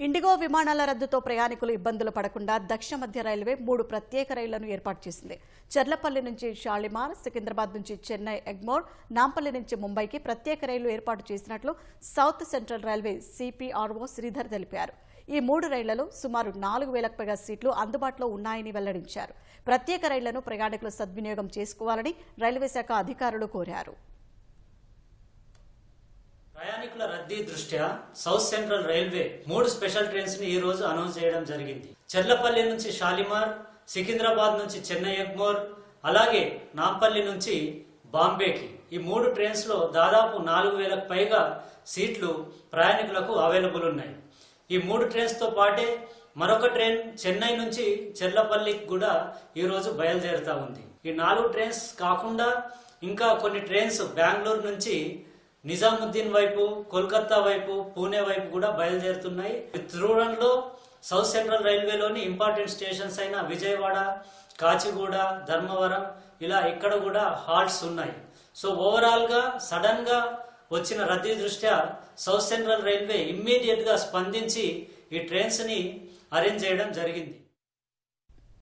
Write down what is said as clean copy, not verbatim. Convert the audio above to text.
IndiGo విమానాల రద్దుతో ప్రయాణికులు ఇబ్బందులు పడకుండా దక్షిణ మధ్య రైల్వే 3 ప్రత్యేక రైళ్లను ఏర్పాటు చేసింది. చర్లపల్లి నుంచి షాలిమార్, సికింద్రాబాద్ నుంచి చెన్నై ఎగ్మోర్, నాంపల్లి నుంచి ముంబైకి ప్రత్యేక రైళ్లు ఏర్పాటు చేసినట్లు south central railway CPRO Sridhar తెలిపారు. ఈ 3 రైళ్లలో సుమారు 4,000కు పైగా సీట్లు అందుబాటులో ఉన్నాయని వెల్లడించారు. ప్రత్యేక రైళ్లను ప్రయాణికులు సద్వినియోగం చేసుకోవాలని రైల్వే శాఖ అధికారులు కోరారు. ప్రయాణికుల రద్దీ దృష్ట్యా south central railway 3 special trains ని ఈ రోజు అనౌన్స్ చేయడం జరిగింది. చెర్లపల్లి నుంచి షాలిమార్, సికింద్రాబాద్ నుంచి చెన్నై ఎగ్మోర్, అలాగే నాంపల్లి నుంచి బాంబేకి ఈ 3 ట్రైన్స్ లో దాదాపు 4,000కు పైగా సీట్లు ప్రయాణికులకు అవైలబుల్ ఉన్నాయి. ఈ 3 ట్రైన్స్ తో పాటే మరొక ట్రైన్ చెన్నై నుంచి చెర్లపల్లికి కూడా ఈ రోజు బయలుదేరుతా ఉంది. ఈ 4 ట్రైన్స్ కాకుండా ఇంకా కొన్ని ట్రైన్స్ బెంగళూరు నుంచి నిజాముద్దీన్ వైపు, కోల్కతా వైపు, పూణే వైపు కూడా బయలుదేరుతున్నాయి. త్రూరంలో సౌత్ సెంట్రల్ రైల్వేలోని ఇంపార్టెంట్ స్టేషన్స్ అయిన విజయవాడ, కాచిగూడ, ధర్మవరం ఇలా ఇక్కడ కూడా హాల్ట్స్ ఉన్నాయి. సో ఓవరాల్ గా సడన్ గా వచ్చిన రద్దీ దృష్ట్యా సౌత్ సెంట్రల్ రైల్వే ఇమ్మీడియట్ గా స్పందించి ఈ ట్రైన్స్ ని అరేంజ్ చేయడం జరిగింది.